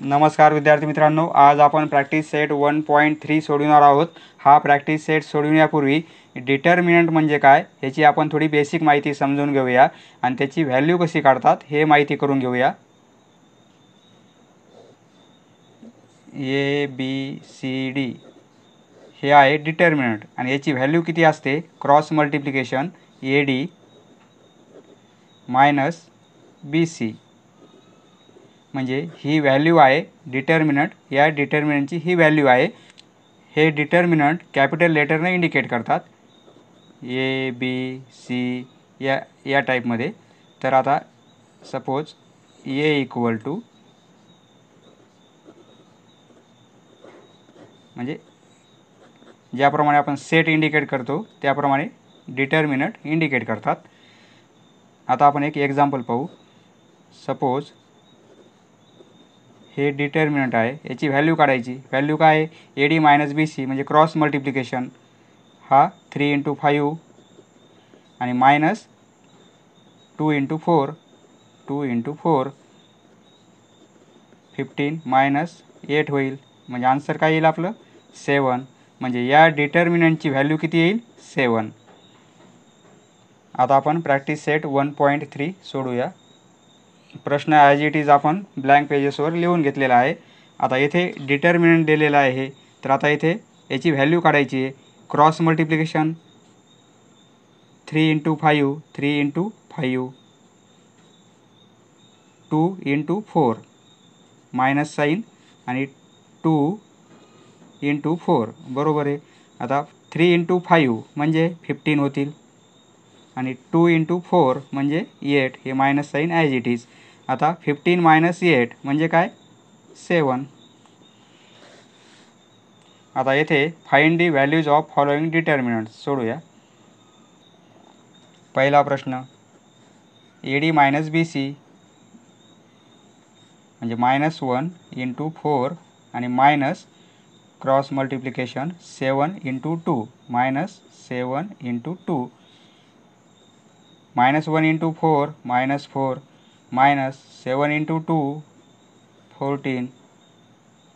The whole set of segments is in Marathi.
नमस्कार विद्यार्थी मित्रांनो, आज आपण प्रॅक्टिस सेट 1.3 सोडवणार आहोत। हा प्रॅक्टिस सेट सोडवण्यापूर्वी डिटर्मिनंट म्हणजे काय याची आपण थोडी बेसिक माहिती समजून घेऊया आणि त्याची व्हॅल्यू कशी काढतात हे माहिती करून घेऊया। ए बी सी डी हे आहे डिटर्मिनंट आणि याची व्हॅल्यू किती असते? Cross multiplication A D minus B C म्हणजे ही व्हॅल्यू आहे डिटर्मिनंट। या डिटर्मिनंटची ही व्हॅल्यू आहे। हे डिटर्मिनंट कॅपिटल लेटरने इंडिकेट करतात, ए बी सी या टाईपमध्ये। तर आता सपोज ए इक्वल टू म्हणजे ज्याप्रमाणे आपण सेट इंडिकेट करतो त्याप्रमाणे डिटर्मिनंट इंडिकेट करतात। आता आपण एक एक्झाम्पल पाहू। सपोज हे डिटर्मिनंट आहे, याची व्हॅल्यू काढायची। व्हॅल्यू काय आहे? A D minus B C म्हणजे क्रॉस मल्टिप्लिकेशन हा 3 × 5 आणि मायनस 2 × 4 2 × 4 15 मायनस 8 होईल म्हणजे आन्सर काय येईल आपलं? 7। म्हणजे या डिटर्मिनंटची व्हॅल्यू किती येईल? 7। आता आपण प्रॅक्टिस सेट 1.3 सोडूया। प्रश्न ॲज इट इज आपण ब्लँक पेजेसवर लिहून घेतलेला आहे। आता येथे डिटर्मिनंट दिलेला आहे, तर आता येथे याची व्हॅल्यू काढायची आहे। क्रॉस मल्टिप्लिकेशन 3 × 5 3 × 5 2 × 4 मायनस साईन आणि 2 × 4 बरोबर आहे। आता 3 × 5 म्हणजे 15 होतील आणि 2 × 4 म्हणजे 8 हे minus sign as it is. आता 15 मायनस 8 म्हणजे काय? 7। आता येथे find the values of following determinants सोडूया। पहिला प्रश्न A D minus B C म्हणजे -1 × 4 आणि minus cross multiplication 7 × 2 minus 7 × 2 -1 × 4 -4 minus 7 × 2 14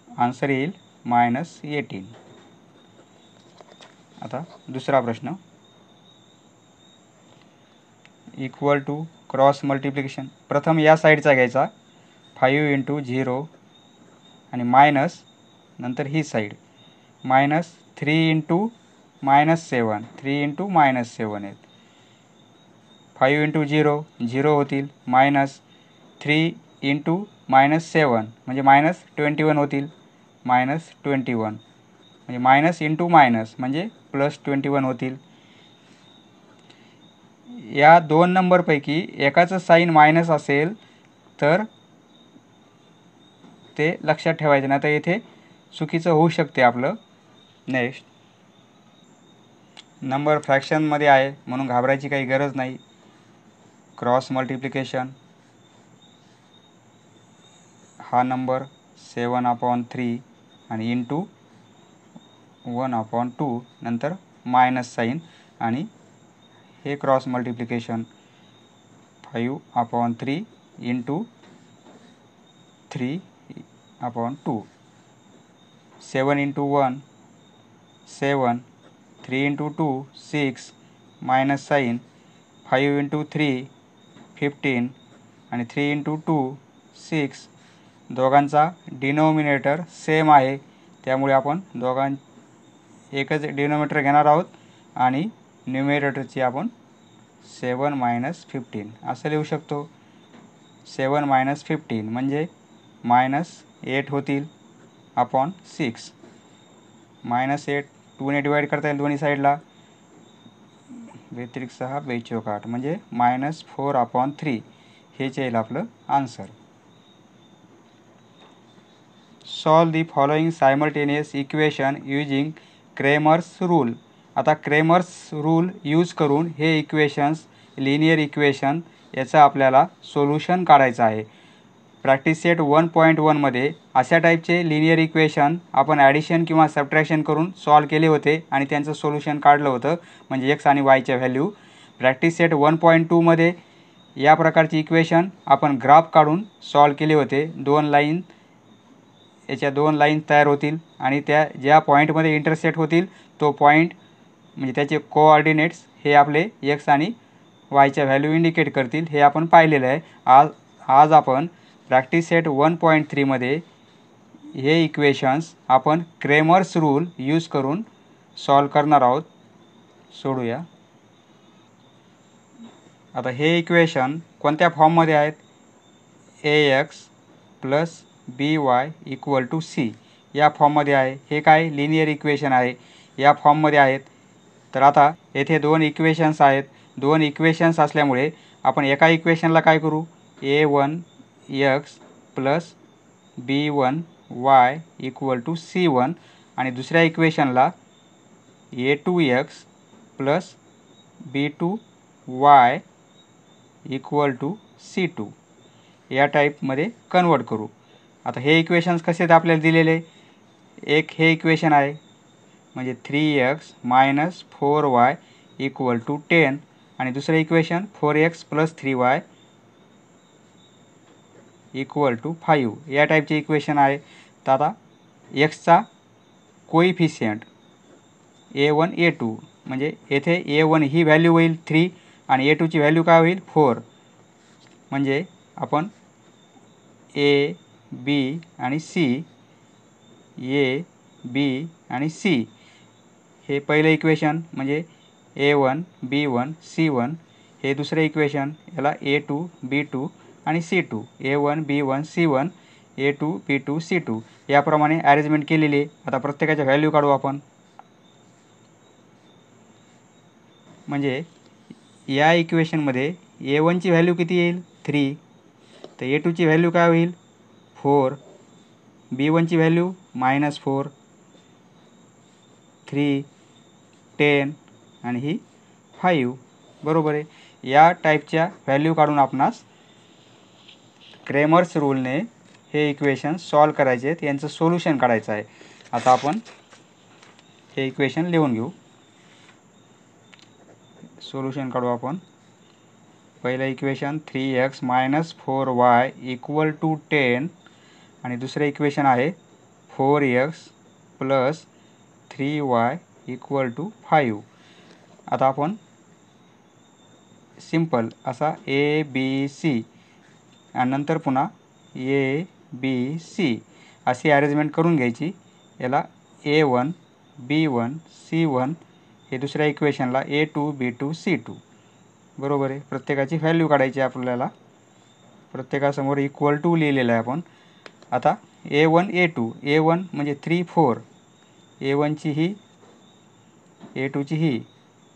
answer येईल -18। आता दुसरा प्रश्न इक्वल टू क्रॉस मल्टिप्लिकेशन प्रथम या साईडचा घ्यायचा 5 × 0 आणि मायनस नंतर ही साईड -3 × -7 3 × -7 आहेत। 5 × 0 0 होतील -3 × -7 म्हणजे -21 होतील -21 म्हणजे मायनस इंटू मायनस म्हणजे +21 होतील। या दोन नंबरपैकी एकाचं साईन मायनस असेल तर ते लक्षात ठेवायचं, नाही तर येथे चुकीचं होऊ शकते आपलं। नेक्स्ट नंबर फ्रॅक्शनमध्ये आहे म्हणून घाबरायची काही गरज नाही। क्रॉस मल्टिप्लिकेशन हा नंबर 7/3 आणि इंटू 1/2 नंतर मायनस साईन आणि हे cross multiplication 5/3 into 3/2 7 × 1 7 3 × 2 6 minus sign 5 × 3 15 आणि 3 × 2 6 दोघांचा डिनोमिनेटर सेम आहे त्यामुळे आपण एकच डिनोमिनेटर घेणार आहोत आणि न्यूमरेटरची आपण 7 - 15 असं लिहू शकतो। 7 - 15 म्हणजे -8 होतील अपॉन 6 -8 2 ने डिवाइड करता येईल दोन्ही साईडला, व्यतिरिक्त 6 बेचोक 8 म्हणजे -4/3 हेच येईल आपलं answer. Solve the following simultaneous equation using Cramer's rule. आता क्रेमर्स रूल यूज करून हे इक्वेशन्स लिनियर इक्वेशन याचं आपल्याला सोल्युशन काढायचं आहे। प्रॅक्टिस सेट 1.1 मध्ये अशा टाईपचे लिनियर इक्वेशन आपण ॲडिशन किंवा सबट्रॅक्शन करून सॉल्व केले होते आणि त्यांचं सोल्युशन काढलं होतं, म्हणजे x आणि y च्या व्हॅल्यू। प्रॅक्टिस सेट 1.2 मध्ये या प्रकारची इक्वेशन आपण ग्राफ काढून सॉल्व केले होते। 2 लाईन याच्या दोन लाईन तयार होतील आणि त्या ज्या पॉईंटमध्ये इंटरसेक्ट होतील तो पॉईंट म्हणजे त्याचे कोऑर्डिनेट्स हे आपले एक्स आणि वायच्या व्हॅल्यू इंडिकेट करतील, हे आपण पाहिलेलं आहे. आज आपण प्रॅक्टिस सेट 1.3 मध्ये हे इक्वेशन्स आपण क्रेमर्स रूल यूज करून सॉल्व करणार आहोत. सोडूया. आता हे इक्वेशन कोणत्या फॉर्ममध्ये आहेत? ax plus by equal to C या फॉर्ममध्ये आहे. हे काय लिनियर इक्वेशन आहे, या फॉर्ममध्ये आहेत. तर आता येथे दोन इक्वेशन्स आहेत. दोन इक्वेशन्स असल्यामुळे आपण एका इक्वेशनला काय करू, a1x plus b1y equal to c1 आणि दुसऱ्या इक्वेशनला a2x plus b2y equal to c2 या टाईपमध्ये कन्वर्ट करू. आता हे इक्वेशन्स कसे आहेत आपल्याला दिलेले? एक हे इक्वेशन आहे म्हणजे 3x minus 4y equal to 10 आणि दुसरं equation 4x plus 3y equal to 5 या टाईपचे इक्वेशन आहे. तर आता एक्सचा कोइफिशियंट a1 a2 म्हणजे येथे a1 ही व्हॅल्यू होईल 3 आणि a2ची व्हॅल्यू काय होईल 4. म्हणजे आपण a b आणि c a b आणि c हे पहिलं इक्वेशन म्हणजे a1 b1 c1 हे दुसरं इक्वेशन याला a2 b2 आणि c2 a1 b1 c1 a2 b2 c2 याप्रमाणे अरेंजमेंट केलेली आहे. आता प्रत्येकाच्या व्हॅल्यू काढू आपण. म्हणजे या इक्वेशनमध्ये a1ची व्हॅल्यू किती येईल 3, तर a2ची व्हॅल्यू काय होईल 4, b1ची व्हॅल्यू -4, 3, 10 आणि ही 5. बरोबर आहे. या टाईपच्या व्हॅल्यू काढून आपणास क्रेमर्स रूलने हे इक्वेशन सॉल्व करायचे आहेत, यांचं सोल्युशन काढायचं आहे. आता आपण हे इक्वेशन लिहून घेऊ. सोल्युशन काढू आपण. पहिलं equation 3x minus 4y equal to 10 आणि दुसरं इक्वेशन आहे 4x plus 3y equal to 5. आता आपण सिंपल असा ए बी सी आणि नंतर पुन्हा ए बी सी अशी अरेंजमेंट करून घ्यायची. याला a1 b1 c1 हे दुसऱ्या इक्वेशनला a2 b2 c2. बरोबर आहे. प्रत्येकाची व्हॅल्यू काढायची आपल्याला. प्रत्येकासमोर इक्वल टू लिहिलेलं आहे आपण. आता a1 a2 a1 म्हणजे 3 4 a1ची ही a2ची ही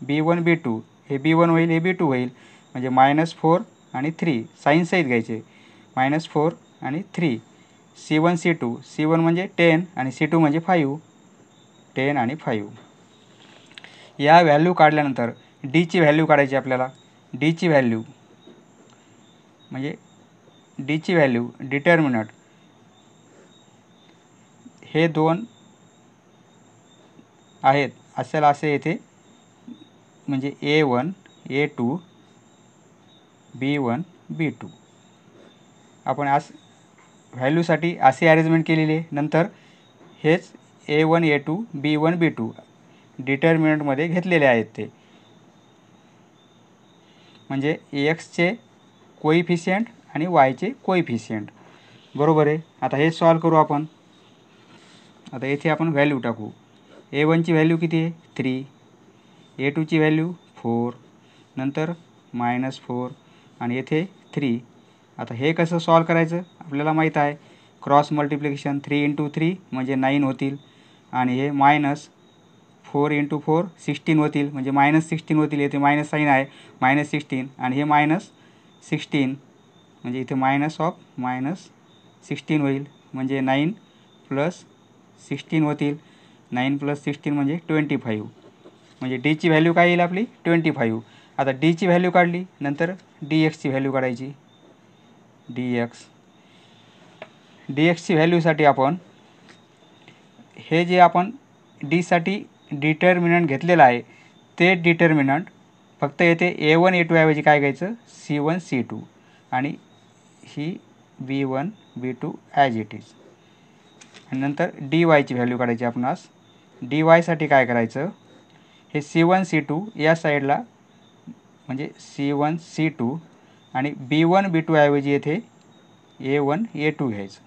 b1 b2 हे b1 होईल हे b2 होईल म्हणजे -4 आणि 3 साइन सहित घ्यायचे -4 आणि 3 c1 c2 c1 म्हणजे 10 आणि c2 म्हणजे 5 10 आणि 5. या व्हॅल्यू काढल्यानंतर d ची व्हॅल्यू काढायची आपल्याला. d ची व्हॅल्यू म्हणजे d ची व्हॅल्यू डिटर्मिनंट हे दोन आहेत असेल असे येथे म्हणजे a1 a2 b1 b2 आपण आज व्हॅल्यूसाठी असे अरेंजमेंट केलेली आहे. नंतर हेच a1 a2 b1 b2 डिटर्मिनंटमध्ये घेतलेले आहेत ते म्हणजे एक्सचे कोइफिशियंट आणि वायचे कोइफिशियंट. बरोबर आहे. आता हे सॉल्व करू आपण. आता येथे आपण व्हॅल्यू टाकू. a1ची व्हॅल्यू किती आहे 3, a2ची व्हॅल्यू 4 नंतर -4 आणि येथे 3. आता हे कसं सॉल्व करायचं आपल्याला माहीत आहे. क्रॉस मल्टिप्लिकेशन 3 × 3 म्हणजे 9 होतील आणि हे -4 × 4 16 होतील म्हणजे -16 होतील. येथे मायनस साईन आहे -16 आणि हे -16 म्हणजे इथे -16 होईल म्हणजे 9 + 16 होतील. 9 + 16 म्हणजे 25 म्हणजे d ची व्हॅल्यू काय येईल आपली 25. आता d ची व्हॅल्यू काढली नंतर dx ची व्हॅल्यू काढायची. dx ची व्हॅल्यूसाठी आपण हे जे आपण d साठी डिटर्मिनंट घेतलेलं आहे ते डिटर्मिनंट फक्त येथे a1 a2 ऐवजी काय घ्यायचं c1 c2 आणि ही b1 b2 as it is आणि नंतर डी वायची व्हॅल्यू काढायची आपणास. डी वायसाठी काय करायचं, हे C1 C2 या साईडला म्हणजे C1 C2 आणि B1 B2 ऐवजी येथे A1 A2 घ्यायचं.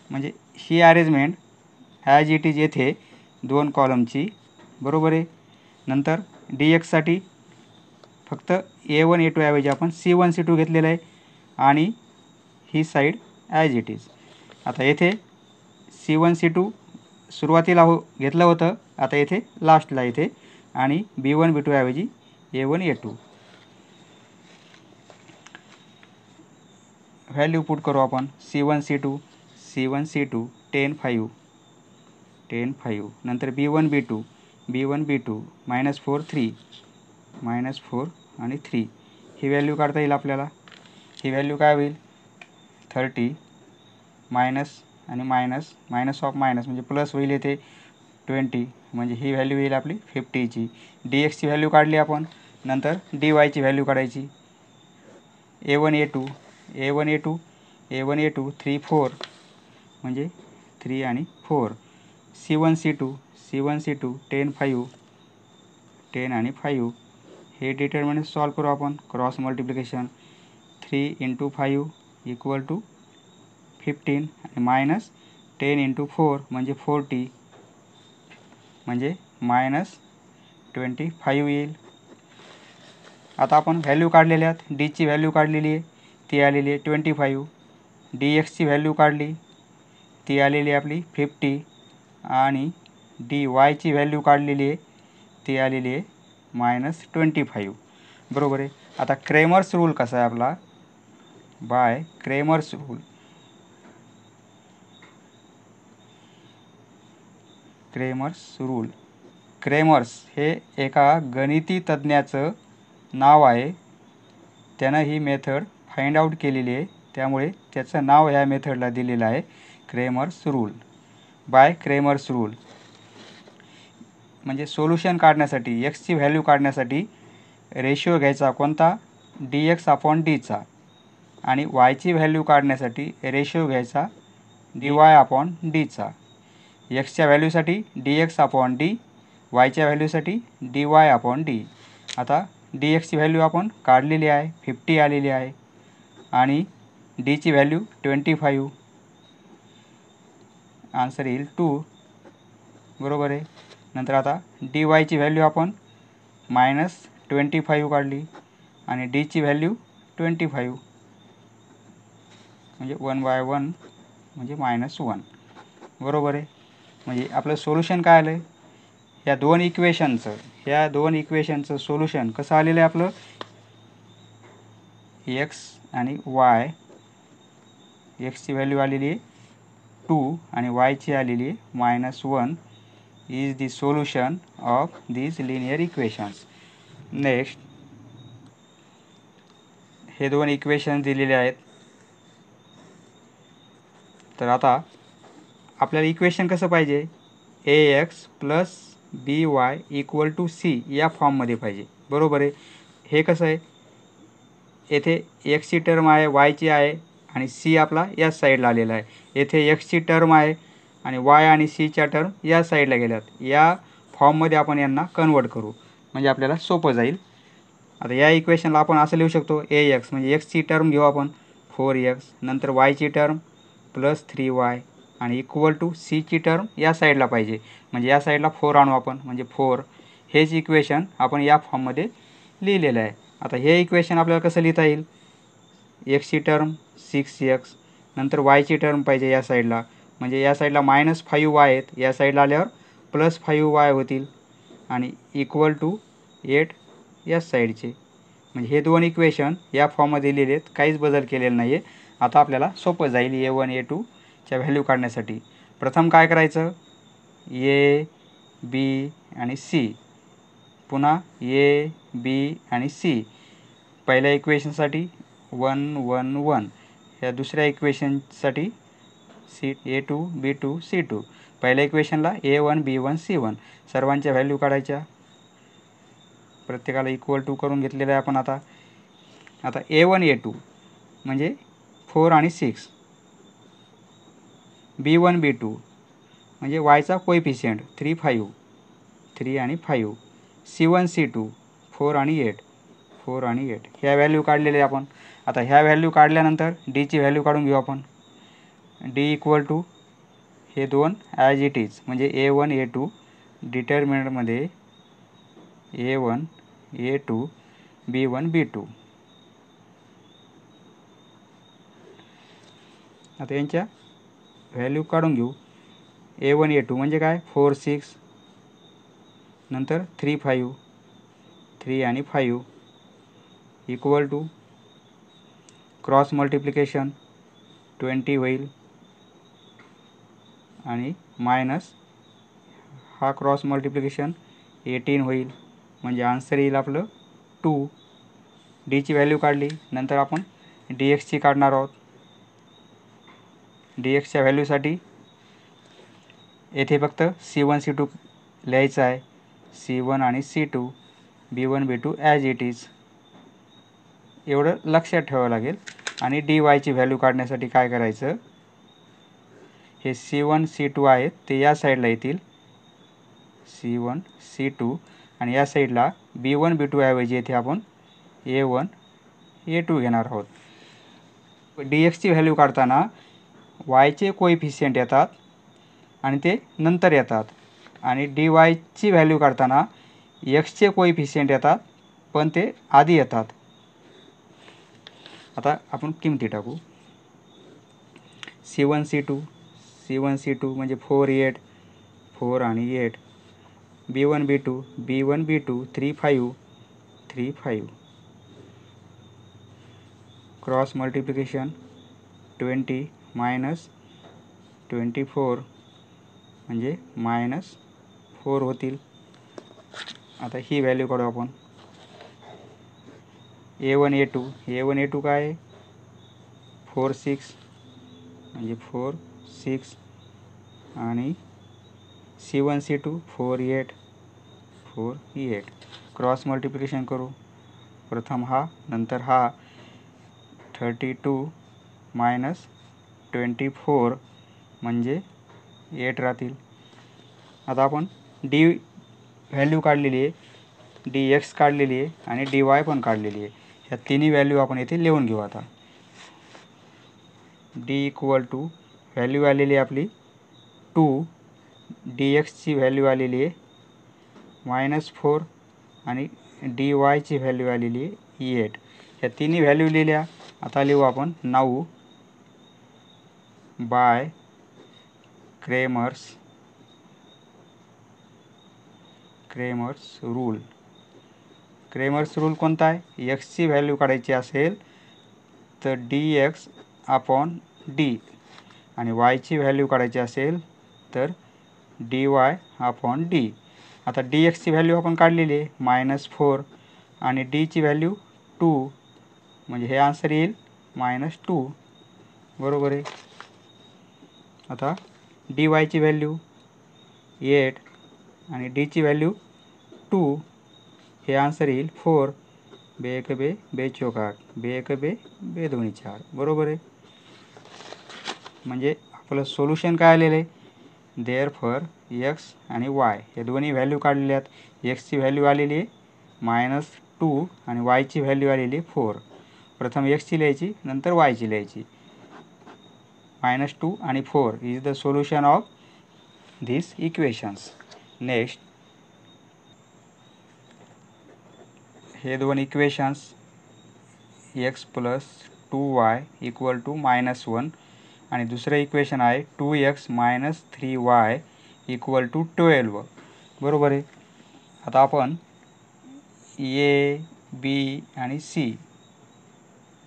म्हणजे ही अरेंजमेंट ॲज इट इज येथे 2 कॉलमची, बरोबर आहे. नंतर DXसाठी फक्त A1 A2 ऐवजी आपण C1 C2 घेतलेलं आहे आणि ही साईड ॲज इट इज. आता येथे C1 C2 सुरुवातीला घेतलं होतं, आता येथे लास्टला येथे आणि B1 B2 ऐवजी A1 A2 व्हॅल्यू पुट करू आपण. C1 C2 10 5 10 5. नंतर B1 B2 -4 3 -4 आणि 3 ही व्हॅल्यू काढता येईल आपल्याला. ही व्हॅल्यू काय होईल, 30 मायनस आणि मायनस ऑफ मायनस म्हणजे प्लस होईल येथे 20, म्हणजे ही व्हॅल्यू येईल आपली 50ची. DXची व्हॅल्यू काढली आपण. नंतर DYची व्हॅल्यू काढायची. A1 A2 3 4 म्हणजे 3 आणि 4. C1 C2 10 5 10 आणि 5 हे डिटर्मिनंट सॉल्व करू आपण. क्रॉस मल्टिप्लिकेशन 3 × 5 = 15 आणि मायनस 10 × 4 म्हणजे 40 म्हणजे -25 येईल. आता आपण व्हॅल्यू काढलेल्या आहेत. डीची व्हॅल्यू काढलेली आहे, ती आलेली आहे 25. DXची व्हॅल्यू काढली, ती आलेली आहे आपली 50 आणि DYची व्हॅल्यू काढलेली आहे, ती आलेली आहे -25, बरोबर आहे. आता क्रेमर्स रूल कसा आहे आपला, बाय क्रेमर्स रूल. क्रेमर्स हे एका गणिती तज्ज्ञाचं नाव आहे. त्यानं ही मेथड फाइंड आउट केलेली आहे, त्यामुळे त्याचं नाव ह्या मेथडला दिलेलं आहे Cramer's rule. Bye Cramer's rule म्हणजे सोल्युशन काढण्यासाठी, एक्सची व्हॅल्यू काढण्यासाठी रेशिओ घ्यायचा कोणता, DX/Dचा आणि वायची व्हॅल्यू काढण्यासाठी रेशिओ घ्यायचा DY/Dचा. एक्सच्या व्हॅल्यूसाठी DX/D, वायच्या व्हॅल्यूसाठी DY/D. आता DXची व्हॅल्यू आपण काढलेली आहे, 50 आलेली आहे आणि डीची व्हॅल्यू 25. आन्सर येईल 2, बरोबर आहे. नंतर आता DYची व्हॅल्यू आपण -25 काढली आणि डीची व्हॅल्यू 25 म्हणजे 1/1 म्हणजे -1, बरोबर आहे. म्हणजे आपलं सोल्युशन काय आलं आहे, ह्या दोन इक्वेशनचं सोल्युशन कसं आलेलं आहे आपलं, एक्स आणि वाय. एक्सची व्हॅल्यू आलेली आहे 2 आणि वायची आलेली आहे -1 is the solution of these linear equations. Next हे दोन इक्वेशन दिलेले आहेत. तर आता आपल्याला इक्वेशन कसं पाहिजे, AX + BY = C या फॉर्ममध्ये पाहिजे, बरोबर आहे. हे कसं आहे, येथे एक्सची टर्म आहे, वायची आहे आणि C आपला या साईडला आलेला आहे. येथे एक्सची टर्म आहे आणि वाय आणि सीच्या टर्म या साईडला गेल्यात. या फॉर्ममध्ये आपण यांना कन्वर्ट करू म्हणजे आपल्याला सोपं जाईल. आता या इक्वेशनला आपण असं लिहू शकतो, AX म्हणजे एक्सची टर्म घेऊ आपण 4x, नंतर वायची टर्म +3y आणि = सीची टर्म या साईडला पाहिजे, म्हणजे या साईडला 4 आणू आपण म्हणजे 4. हेच इक्वेशन आपण या फॉर्ममध्ये लिहिलेलं आहे. आता हे इक्वेशन आपल्याला कसं लिहिता येईल, एक्सची टर्म 6x, नंतर वायची टर्म पाहिजे या साईडला, म्हणजे या साईडला -5y आहेत, या साईडला आल्यावर +5y होतील आणि =8 या साईडचे. म्हणजे हे दोन इक्वेशन या फॉर्ममध्ये लिहिलेले आहेत, काहीच बदल केलेला नाही आहे. आता आपल्याला सोपं जाईल A1 A2च्या व्हॅल्यू काढण्यासाठी. प्रथम काय करायचं, A B आणि C, पुन्हा A B आणि C. पहिल्या इक्वेशनसाठी 1 1 1, या दुसऱ्या इक्वेशनसाठी A2 B2 C2. पहिल्या इक्वेशनला A1 B1 C1. सर्वांच्या व्हॅल्यू काढायच्या, प्रत्येकाला = करून घेतलेलं आहे आपण. आता A1 A2 म्हणजे 4 आणि 6, B1 B2 म्हणजे वायचा कोएफिशियंट 3 5 3 आणि 5, C1 C2 4 आणि 8 4 आणि 8 ह्या व्हॅल्यू काढलेले आपण. आता ह्या व्हॅल्यू काढल्यानंतर डीची व्हॅल्यू काढून घेऊ आपण. डी इक्वल टू हे दोन ॲज इट इज म्हणजे A1 A2 डिटर्मिनंटमध्ये A1 A2 B1 B2. आता यांच्या व्हॅल्यू काढून घेऊ. A1 A2 म्हणजे काय 4 6 नंतर 3 5 3 आणि 5 इक्वल टू क्रॉस मल्टिप्लिकेशन 20 होईल आणि मायनस हा क्रॉस मल्टिप्लिकेशन 18 होईल म्हणजे आन्सर येईल आपलं 2. डीची व्हॅल्यू काढली. नंतर आपण डी एक्सची काढणार आहोत. डी एक्सच्या व्हॅल्यूसाठी येथे फक्त C1 C2 लिहायचं आहे. C1 आणि C2 B1 B2 as it is एवढं लक्षात ठेवावं लागेल. आणि डी वायची व्हॅल्यू काढण्यासाठी काय करायचं, हे C1 C2 आहेत ते या साईडला येतील C1 C2 आणि या साईडला B1 B2 ऐवजी येथे आपण A1 A2 घेणार आहोत. डी एक्सची व्हॅल्यू काढताना वायचे कोएफिशियंट येतात आणि ते नंतर येतात आणि डी वायची व्हॅल्यू काढताना एक्सचे कोएफिशियंट येतात पण ते आधी येतात. आता आपण किमती टाकू. C1 C2 म्हणजे 4 8 4 आणि 8, B1 B2 3 5 3 5, cross multiplication 20 minus 24 म्हणजे -4 होतील. आता ही व्हॅल्यू काढू आपण. A1 A2 काय आहे 4 6 म्हणजे 4 6 आणि C1 C2 4 8 4 8, क्रॉस मल्टिप्लिकेशन करू. प्रथम हा नंतर हा 32 मायनस 24 म्हणजे 8 राहतील. आता आपण डी व्हॅल्यू काढलेली आहे, डी एक्स काढलेली आहे आणि डी वाय पण काढलेली आहे. ह्या तिन्ही व्हॅल्यू आपण येथे लिहून घेऊ. आता डी इक्वल टू व्हॅल्यू आलेली आहे आपली 2, डी एक्सची व्हॅल्यू आलेली आहे -4 आणि डी वायची व्हॅल्यू आलेली आहे 8. ह्या तिन्ही व्हॅल्यू लिहिल्या. आता लिहू आपण 9 bye Cramer's rule. Cramer's rule कोणता आहे, एक्सची व्हॅल्यू काढायची असेल तर डी एक्स अपॉन डी आणि वायची व्हॅल्यू काढायची असेल तर डी वाय अपॉन डी. आता डी एक्सची व्हॅल्यू आपण काढलेली आहे -4 आणि डीची व्हॅल्यू 2 म्हणजे हे आन्सर येईल -2. बरोबर आहे. आता डी वायची व्हॅल्यू 8 आणि डीची व्हॅल्यू 2 हे आन्सर येईल 4. बे एक बे बे चौक 8, बे एक बे बे दोन्ही 4. बरोबर आहे. म्हणजे आपलं सोल्युशन काय आलेलं आहे, देअरफॉर एक्स आणि वाय हे दोन्ही व्हॅल्यू काढलेले आहेत. एक्सची व्हॅल्यू आलेली आहे -2 आणि वायची व्हॅल्यू आलेली आहे 4. प्रथम एक्सची लिहायची नंतर वायची लिहायची. -2 आणि 4 is the solution of these equations. Next हे दोन इक्वेशन्स x + 2y = -1 आणि दुसरं इक्वेशन आहे 2x - 3y = 12. बरोबर आहे. आता आपण A B आणि C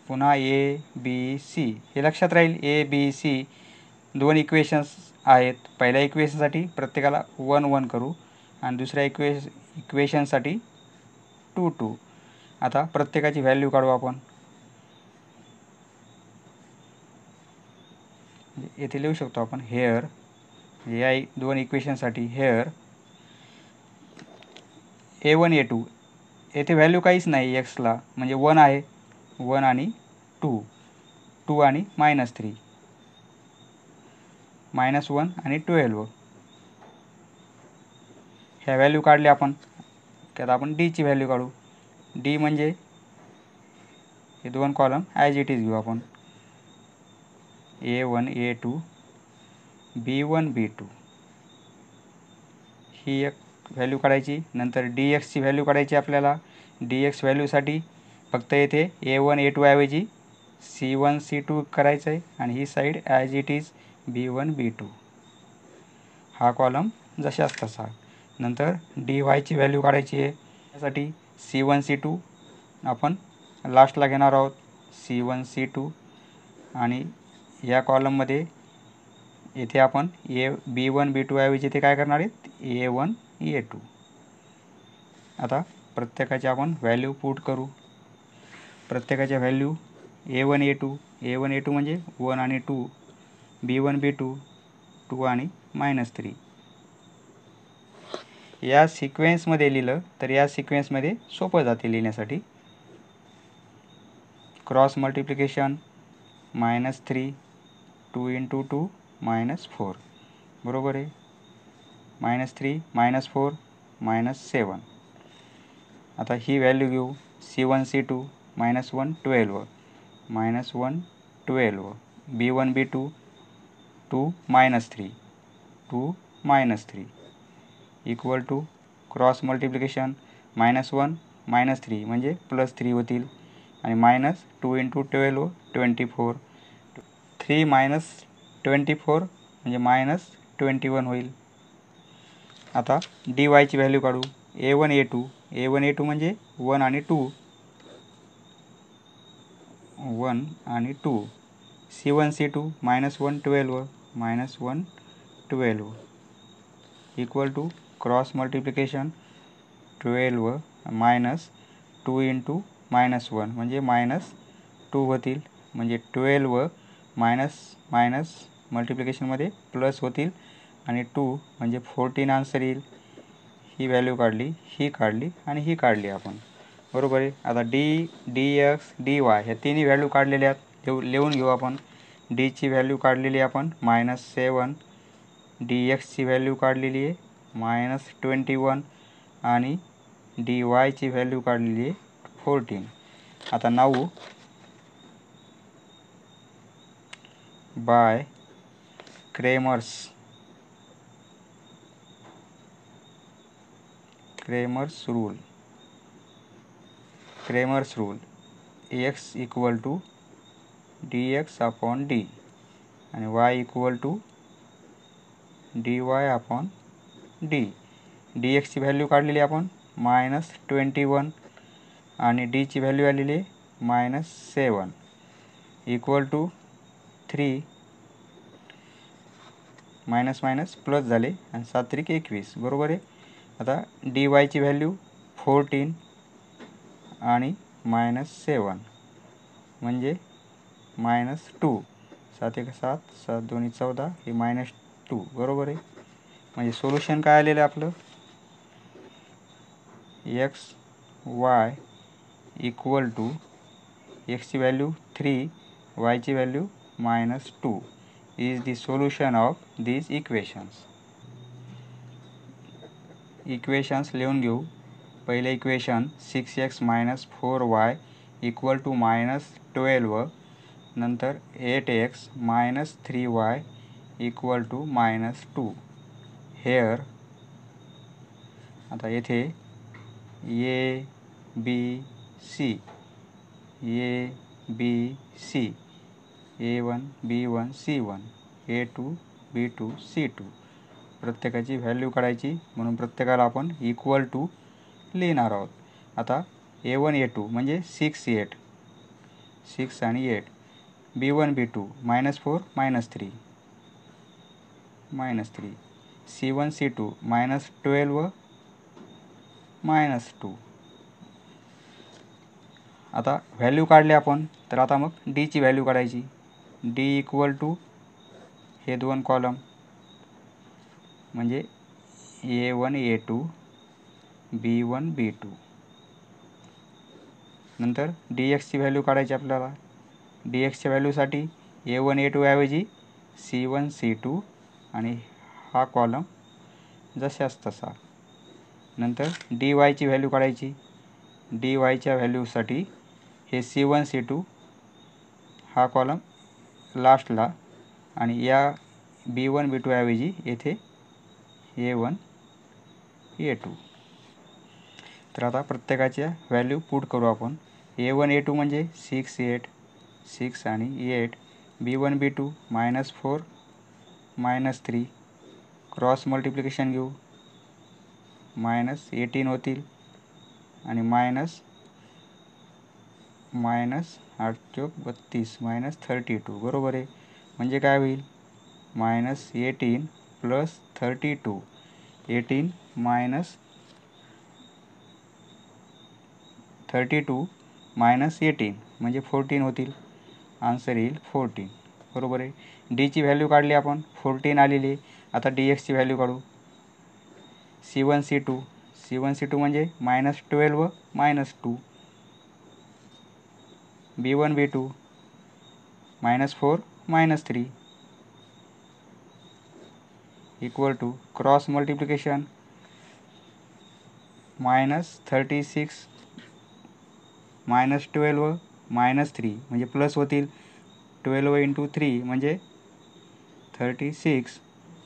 पुन्हा A B C हे लक्षात राहील. A B C दोन इक्वेशन्स आहेत. पहिल्या इक्वेशनसाठी प्रत्येकाला 1 1 करू आणि दुसऱ्या इक्वेशनसाठी 2 2. आता प्रत्येकाची व्हॅल्यू काढू आपण. येथे लिहू शकतो आपण हेअर या दोन इक्वेशनसाठी हेअर A1 A2 येथे व्हॅल्यू काहीच नाही एक्सला म्हणजे 1 आहे. 1 आणि 2 आणि -3 -1 आणि 12 ह्या व्हॅल्यू काढल्या आपण की आता आपण डीची व्हॅल्यू काढू. डी म्हणजे हे दोन कॉलम ॲज इट इज घेऊ आपण. A1 A2 B1 B2 ही एक व्हॅल्यू काढायची. नंतर DXची व्हॅल्यू काढायची आपल्याला. DX व्हॅल्यूसाठी फक्त येथे A1 A2 ऐवजी C1 C2 करायचं आहे आणि ही side as it is B1 B2 हा कॉलम जशाच तसा. नंतर DYची व्हॅल्यू काढायची आहे. त्यासाठी C1 C2 आपण लास्टला घेणार आहोत. C1 C2 आणि या कॉलममध्ये येथे आपण B1 B2 ऐवजी ते काय करणार आहेत A1 A2. आता प्रत्येकाची आपण व्हॅल्यू पुट करू. प्रत्येकाच्या व्हॅल्यू A1 A2 म्हणजे 1 आणि 2, B1 B2 2 आणि -3. या सिक्वेन्समध्ये लिहिलं तर या सिक्वेन्समध्ये सोपं जाते लिहिण्यासाठी. क्रॉस मल्टिप्लिकेशन -3 2 × 2 -4 बरोबर आहे. -3 -4 -7. आता ही व्हॅल्यू घेऊ. C1 C2 -1 12 -1 12 B1 B2 2 -3 2 -3 equal to cross multiplication -1 -3 म्हणजे +3 होतील आणि -2 × 12 24 3 -24 म्हणजे -21 होईल. आता DYची व्हॅल्यू काढू. A1 A2 म्हणजे 1 आणि 2 C1 C2 -1 12 -1 12 equal to cross multiplication 12 -2 × -1 म्हणजे -2 होतील म्हणजे 12 मायनस मल्टिप्लिकेशनमध्ये प्लस होतील आणि 2 म्हणजे 14 आन्सर येईल. ही व्हॅल्यू काढली, ही काढली आणि ही काढली आपण बरोबर आहे. आता DX DY ह्या तिन्ही व्हॅल्यू काढलेल्या आहेत. लिहून घेऊ आपण. डीची व्हॅल्यू काढलेली आपण -7, DXची व्हॅल्यू काढलेली आहे -21 आणि DYची व्हॅल्यू काढलेली आहे 14. आता now by Cramer's rule X equal to DX upon D आणि Y equal to DY upon D. DXची व्हॅल्यू काढलेली आपण -21 आणि Dची व्हॅल्यू आलेली आहे -7 इक्वल टू 3 मायनस प्लस झाले आणि 7 त्रिक 21 बरोबर आहे. आता DYची व्हॅल्यू 14 आणि -7 म्हणजे -2 7 1 7 7 2 14 हे -2 बरोबर आहे. म्हणजे सोल्युशन काय आलेलं आहे आपलं X Y इक्वल टू Xची व्हॅल्यू 3 Yची value -2 is the solution of these equations. Equations लिहून घेऊ. पहिले equation 6x - 4y equal to -12. नंतर 8x - 3y equal to -2. Hair आता येथे A B C A1 B1 C1 A2 B2 C2 प्रत्येकाची व्हॅल्यू काढायची म्हणून प्रत्येकाला आपण इक्वल टू लिहिणार आहोत. आता A1 A2 म्हणजे 6 आणि 8 B1 B2 -4 -3 C1 C2 -12 -2. आता व्हॅल्यू काढले आपण तर आता मग डीची व्हॅल्यू काढायची. डी इक्वल टू हे दोन कॉलम म्हणजे A1 A2 B1 B2. नंतर DXची व्हॅल्यू काढायची आपल्याला. DXच्या व्हॅल्यूसाठी A1 A2 ऐवजी C1 C2 आणि हा कॉलम जशाच तसा. नंतर डी वायची व्हॅल्यू काढायची. डी वायच्या व्हॅल्यूसाठी हे C1 C2 हा कॉलम लास्टला आणि या B1 B2 ऐवजी येथे A1 A2. तर आता प्रत्येकाच्या व्हॅल्यू पुट करू आपण. A1 A2 म्हणजे 6 8 6 आणि 8. B1 B2 -4 -3 क्रॉस मल्टिप्लिकेशन घेऊ. -18 होतील आणि -8 चौक 32 -32 बरोबर आहे. म्हणजे काय होईल -18 + 32. 18 -32 -18 म्हणजे 14 होतील. आन्सर येईल 14 बरोबर आहे. डीची व्हॅल्यू काढली आपण 14 आलेली. आता dxची व्हॅल्यू काढू. C1 C2 C1 C2 म्हणजे -12 -2. B1 B2 -4 -3 equal to cross multiplication -36 -12 -3 म्हणजे प्लस होतील. 12 × 3 म्हणजे 36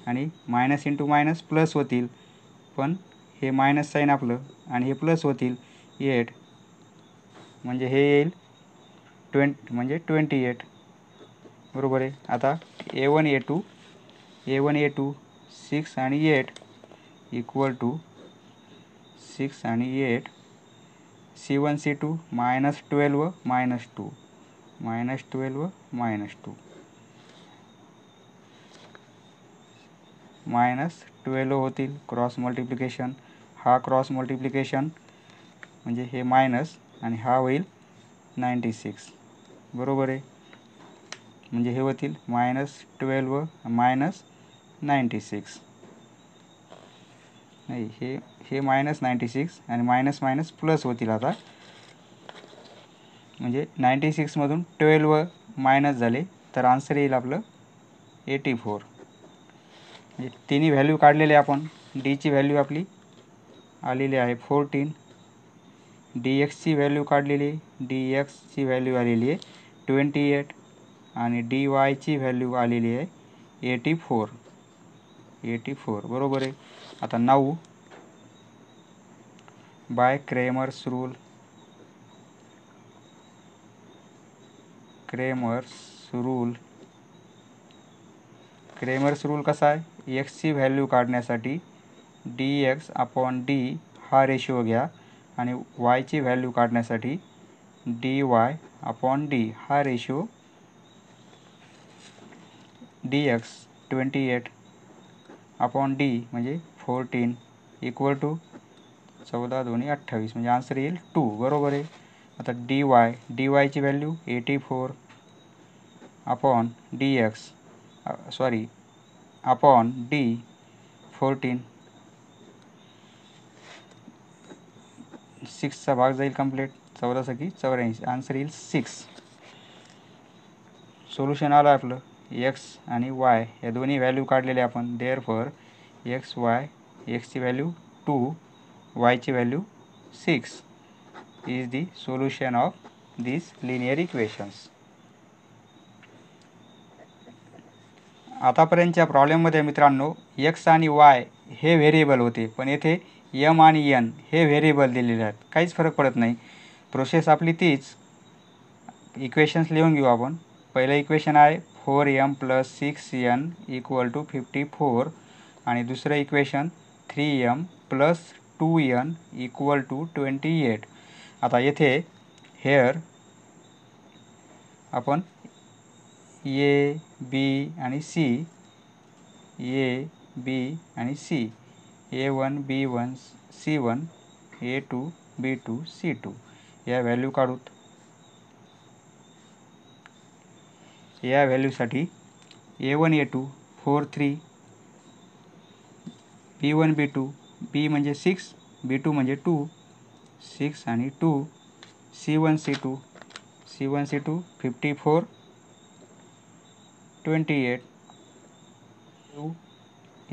आणि मायनस इंटू मायनस प्लस होतील. पण हे मायनस साईन आपलं आणि हे प्लस होतील 8 म्हणजे हे येईल 20 म्हणजे 28 बरोबर आहे. आता A1 A2 6 आणि 8 इक्वल टू 6 आणि 8. C1 C2 -12 -2 -12 -2 -12 होतील. क्रॉस मल्टिप्लिकेशन हा क्रॉस मल्टिप्लिकेशन म्हणजे हे मायनस आणि हा होईल 96 बरोबर आहे. म्हणजे हे होतील -12 -96 नाही हे -96 आणि मायनस मायनस प्लस होतील. आता म्हणजे 96 मधून 12 मायनस झाले तर आन्सर येईल आपलं 84. म्हणजे तिन्ही व्हॅल्यू काढलेले आपण. डीची व्हॅल्यू आपली आलेली आहे 14. dxची व्हॅल्यू काढलेली. dxची व्हॅल्यू आलेली आहे 28 आणि dy व्हॅल्यू आलेली आहे 84 बरोबर आहे. आता 9 बाय क्रेमर्स रूल कसा आहे. एक्सची व्हॅल्यू काढण्यासाठी dx/d हा रेशो घ्या आणि वायची व्हॅल्यू काढण्यासाठी dy/d हा रेशो. dx 28/d म्हणजे 14 इक्वल टू 14 2 28 म्हणजे आन्सर येईल 2 बरोबर आहे. आता dy ची व्हॅल्यू 84/dx अपॉन d 14. 6चा भाग जाईल कंप्लीट. 14 × 84 आन्सर येईल 6. सोल्युशन आलं आपलं. एक्स आणि वाय या दोन्ही व्हॅल्यू काढलेले आपण. देअरफॉर एक्सची व्हॅल्यू 2 वायची value 6 is the solution of this linear equations. आतापर्यंतच्या प्रॉब्लेममध्ये मित्रांनो एक्स आणि वाय हे व्हेरिएबल होते, पण येथे एम आणि एन हे व्हेरिएबल दिलेले आहेत. काहीच फरक पडत नाही. प्रोसेस आपली तीच. इक्वेशन्स लिहून घेऊ आपण. पहिलं इक्वेशन आहे 4m + 6n इक्वल टू 54 आणि दुसरं equation 3m + 2n equal to 28. आता येथे हेअर आपण A, B आणि C A1 B1 C1 A2 B2 C2 या व्हॅल्यू काढूत. या व्हॅल्यूसाठी A1 A2 4 3 B1 B2 B म्हणजे 6 B2 म्हणजे 2 6 आणि 2 C1 C2 54 28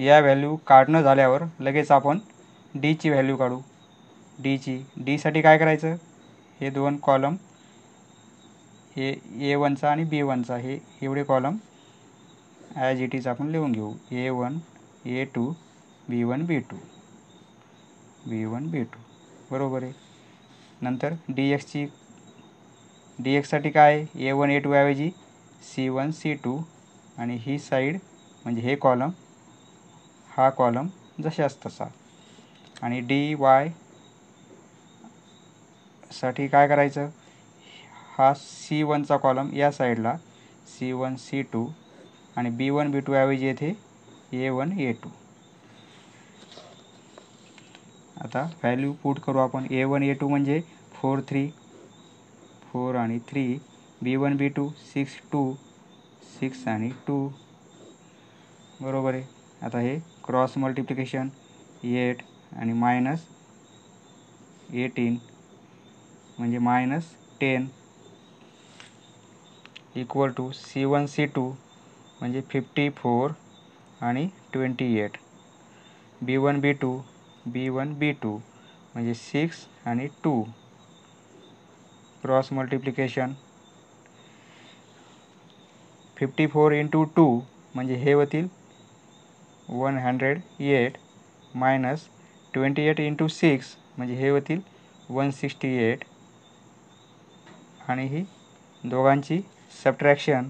या व्हॅल्यू काढणं झाल्यावर लगेच आपण डीची व्हॅल्यू काढू. डीसाठी काय करायचं, हे दोन कॉलम A1चा आणि B1चा हे एवढे कॉलम ॲज इट इज आपण लिहून घेऊ. A1 A2 B1 B2 बरोबर आहे. नंतर DXसाठी काय आहे, A1 A2 ऐवजी C1 C2 आणि ही साईड म्हणजे हे कॉलम, हा कॉलम जशाच तसा. आणि DYसाठी काय करायचं, हा C1चा कॉलम या साईडला C1 C2 आणि B1 B2 ऐवजी येथे A1 A2. आता व्हॅल्यू पुट करू आपण. A1 A2 म्हणजे 4 3 4 आणि 3, B1 B2 6 2 6 आणि 2 बरोबर आहे. आता हे क्रॉस मल्टिप्लिकेशन 8 आणि मायनस 18 म्हणजे -10 इक्वल टू C1 C2 म्हणजे 54 आणि 28, B1 B2 म्हणजे 6 आणि 2 क्रॉस मल्टिप्लिकेशन 54 इंटू 2 म्हणजे हे होतील 108 मायनस 28 इंटू 6 म्हणजे हे होतील 168 आणि ही दोघांची सबट्रॅक्शन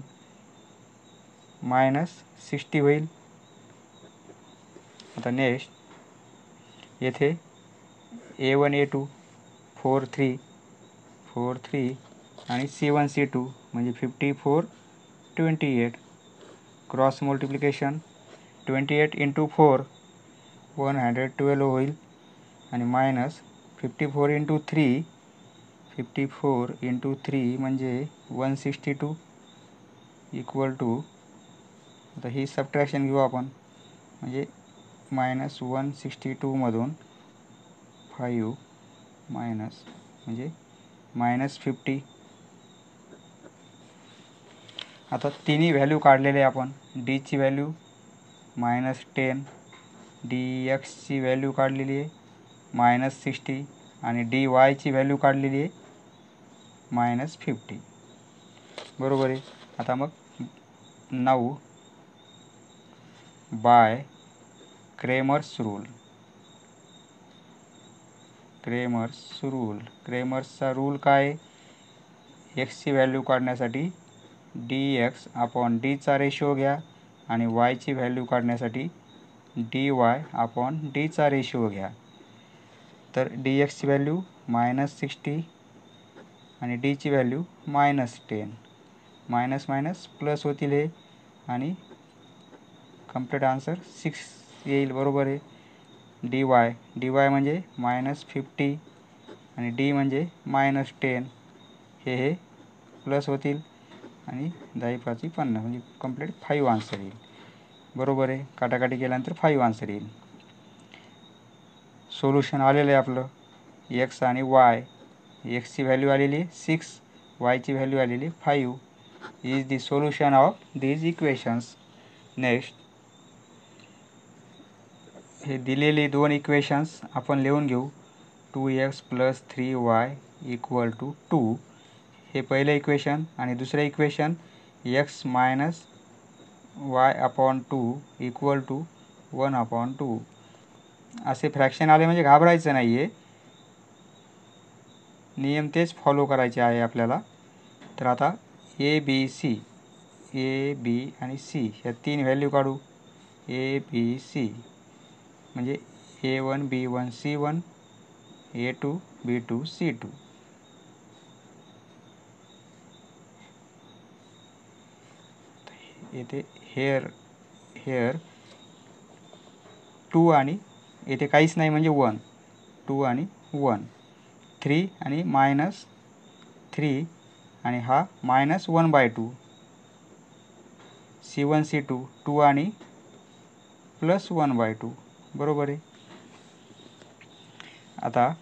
-60 होईल. आता नेक्स्ट येथे A1 A2 4 3 आणि C1 C2 म्हणजे 54 28 क्रॉस मल्टिप्लिकेशन 28 इंटू 4 112 होईल आणि मायनस 54 इंटू 3 म्हणजे 162 इक्वल टू, आता ही सबट्रॅक्शन घेऊ आपण, म्हणजे -162 मधून 5 मायनस म्हणजे -50. आता तिन्ही व्हॅल्यू काढलेले आपण. डीची व्हॅल्यू -10, DXची व्हॅल्यू काढलेली आहे -60 आणि DYची व्हॅल्यू काढलेली आहे -50 बरोबर आहे. आता मग नाऊ बाय क्रेमर्स क्रेमर्सचा रूल काय, एक्सची व्हॅल्यू काढण्यासाठी DX अपॉन डीचा रेशो घ्या आणि वायची व्हॅल्यू काढण्यासाठी DY अपॉन डीचा रेशो घ्या. तर DXची व्हॅल्यू -60 आणि डीची व्हॅल्यू -10, मायनस मायनस प्लस होतील हे आणि कम्प्लीट आन्सर 6 येईल बरोबर आहे. DY म्हणजे -50 आणि D म्हणजे -10, हे प्लस होतील आणि 10 5 50 म्हणजे कम्प्लीट 5 आन्सर येईल बरोबर आहे. काटाकाटी केल्यानंतर 5 आन्सर येईल. सोल्युशन आलेलं आहे आपलं. एक्स आणि वाय, एक्सची व्हॅल्यू आलेली आहे 6, वायची व्हॅल्यू आलेली 5 is the solution of these equations. Next हे दिलेले दोन इक्वेशन्स आपण लिहून घेऊ. 2x + 3y इक्वल टू 2 हे पहिलं इक्वेशन आणि दुसरं equation x - y/2 equal to 1/2. असे फ्रॅक्शन आले म्हणजे घाबरायचं नाही आहे, नियम तेच फॉलो करायचे आहे आपल्याला. तर आता A B आणि C ह्या तीन व्हॅल्यू काढू. A B C म्हणजे A1 B1 C1 A2 B2 C2. येथे हेअर 2 आणि येथे काहीच नाही म्हणजे 1, 2 आणि 1, 3 आणि -3 आणि हा -1/2, C1 C2 2 आणि +1/2 बरोबर आहे. आता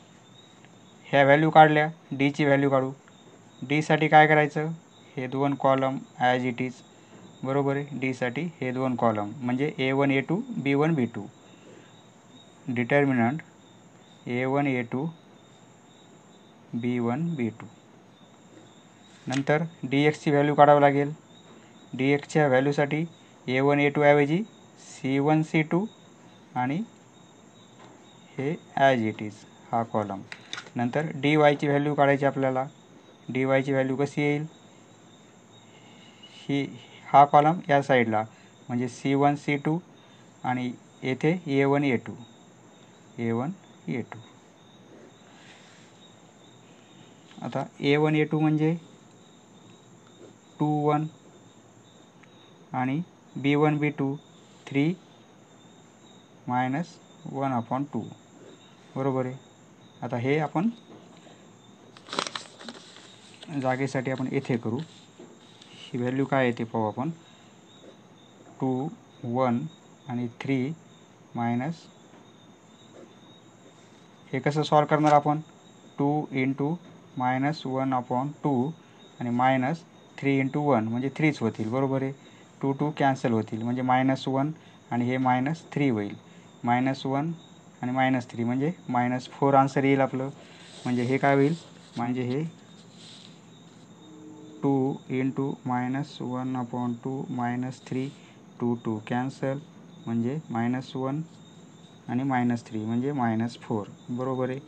ह्या व्हॅल्यू काढल्या, डीची व्हॅल्यू काढू. डीसाठी काय करायचं, हे दोन कॉलम ॲज इट इज बरोबर आहे. डीसाठी हे 2 कॉलम म्हणजे A1 A2 B1 B2. Determinant A1 A2 B1 B2. नंतर dxची व्हॅल्यू काढावी लागेल. dxच्या व्हॅल्यूसाठी A1 A2 ऐवजी C1 C2 आणि हे ॲज इट इज हा कॉलम. नंतर dy ची व्हॅल्यू काढायची आपल्याला. dy ची व्हॅल्यू कशी येईल, हा कॉलम या साईडला म्हणजे C1 C2 आणि येथे A1 A2 A1 A2. आता A1 A2 म्हणजे 2 1 आणि B1 B2 3 - 1/2 बरोबर आहे. आता हे आपण जागेसाठी आपण येथे करू. ही व्हॅल्यू काय येते पाहू आपण. 2 1 आणि 3 मायनस, हे कसं सॉल्व करणार आपण. 2 × -1/2 आणि मायनस 3 × 1 म्हणजे 3च होतील. बरोबर आहे. 2 2 कॅन्सल होतील म्हणजे -1 आणि हे -3 होईल. -1 आणि -3 म्हणजे -4 आन्सर येईल आपलं. म्हणजे हे काय होईल, म्हणजे हे 2 × -1/2 -3 2 2 कॅन्सल म्हणजे -1 आणि -3 म्हणजे -4. बरोबर आहे.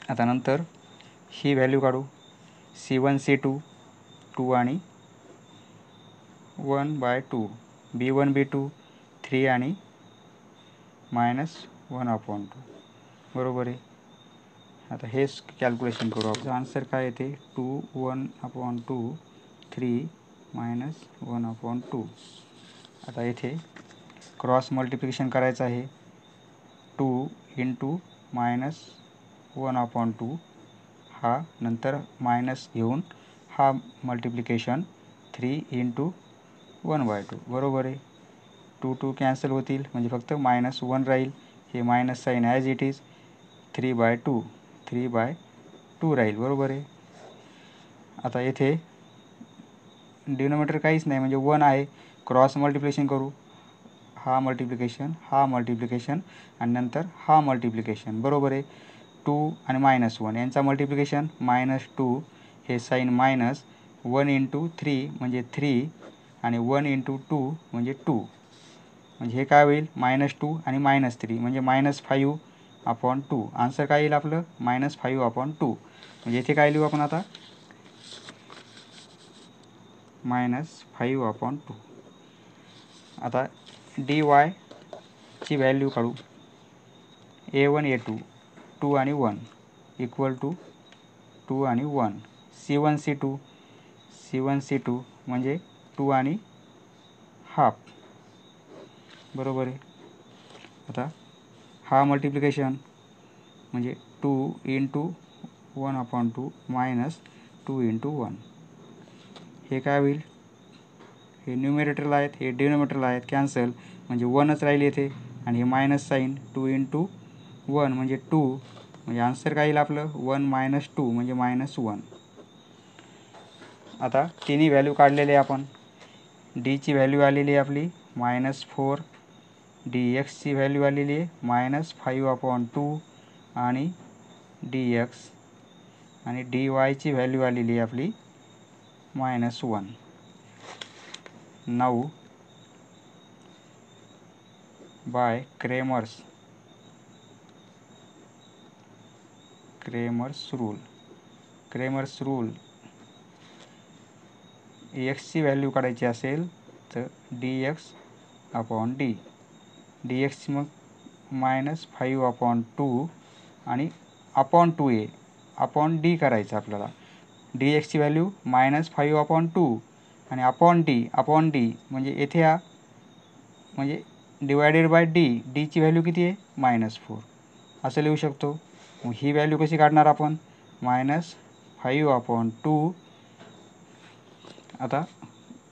आता नंतर ही व्हॅल्यू काढू. C1 C2 2 आणि 1/2 B1 B2 3 आणि -1/2 बरोबर आहे. आता हेच कॅल्क्युलेशन करू आपण. आन्सर काय येते 2 1/2 3 -1/2. आता येथे क्रॉस मल्टिप्लिकेशन करायचं आहे. 2 × -1/2 हा नंतर मायनस घेऊन हा मल्टिप्लिकेशन 3 × 1/2 बरोबर आहे. 2 2 कॅन्सल होतील म्हणजे फक्त -1 राहील. हे minus sign as it is 3/2 राहील. बरोबर आहे. आता येथे डिनोमिनेटर काहीच नाही म्हणजे 1 आहे. क्रॉस मल्टिप्लिकेशन करू. हा मल्टिप्लिकेशन आणि नंतर हा मल्टिप्लिकेशन. बरोबर आहे. 2 आणि -1 यांचा मल्टिप्लिकेशन -2 हे साईन मायनस 1 × 3 म्हणजे 3 आणि 1 × 2 म्हणजे 2 म्हणजे हे काय होईल -2 आणि -3 म्हणजे -5/2. आन्सर काय येईल आपलं -5/2. म्हणजे इथे काय लिहू आपण आता -5/2. आता dy ची व्हॅल्यू काढू. A1 A2 2 आणि 1 इक्वल टू 2 आणि 1. C1 C2 म्हणजे 2 आणि हाफ. बरोबर आहे. आता हा मल्टिप्लिकेशन म्हणजे 2 × 1/2 -2 × 1 हे काय होईल, हे न्यूमरेटरला आहेत हे डिनोमिनेटरला आहेत कॅन्सल म्हणजे 1च राहील येथे आणि हे मायनस साईन 2 × 1 म्हणजे 2 म्हणजे आन्सर काय येईल आपलं 1 - 2 म्हणजे -1. आता तिन्ही व्हॅल्यू काढलेले आपण. डीची व्हॅल्यू आलेली आहे आपली -4. dxची व्हॅल्यू आलेली आहे -5/2 आणि dx आणि dy ची व्हॅल्यू आलेली आहे आपली -1. नाऊ बाय क्रेमर्स रूल एक्सची व्हॅल्यू काढायची असेल तर dx/d. dxची मग -5/2 आणि /2a d करायचं आपल्याला. dxची व्हॅल्यू -5/2 आणि d म्हणजे येथे म्हणजे डिवायडेड बाय डीची व्हॅल्यू किती आहे -4 असं लिहू शकतो. मग ही व्हॅल्यू कशी काढणार आपण -5/2. आता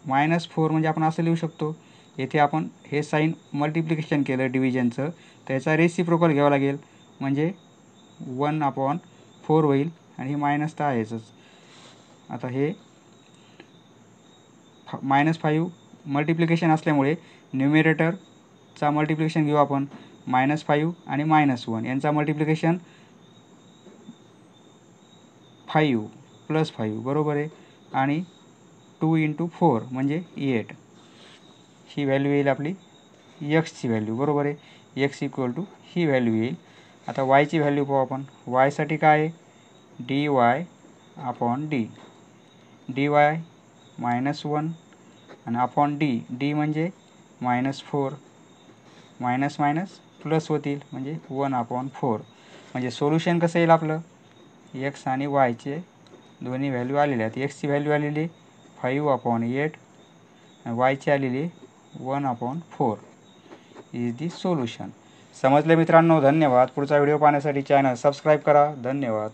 -4 म्हणजे आपण असं लिहू शकतो. येथे आपण हे साईन मल्टिप्लिकेशन केलं डिव्हिजनचं तर याचा रेसिप्रोकल घ्यावा लागेल म्हणजे 1/4 होईल आणि हे मायनस तर आहेच. आता हे -5 मल्टिप्लिकेशन असल्यामुळे न्यूमिरेटरचा मल्टिप्लिकेशन घेऊ आपण. -5 आणि -1 यांचा मल्टिप्लिकेशन 5 + 5 बरोबर आहे. आणि 2 × 4 म्हणजे 8. ही व्हॅल्यू येईल आपली एक्सची व्हॅल्यू बरोबर आहे. एक्स इक्वल टू ही व्हॅल्यू येईल. आता वायची व्हॅल्यू पाहू आपण. वायसाठी काय आहे, dy/d. dy -1 आणि अपॉन डी म्हणजे -4 मायनस मायनस प्लस होतील म्हणजे 1/4. म्हणजे सोल्युशन कसं येईल आपलं, एक्स आणि वायचे दोन्ही व्हॅल्यू आलेले आहेत. एक्सची व्हॅल्यू आलेली 5/8 आणि वायची आलेली 1/4 इज दी सोल्युशन. समजले मित्रांनो? धन्यवाद. पुढचा व्हिडिओ पाहण्यासाठी चॅनल सबस्क्राईब करा. धन्यवाद.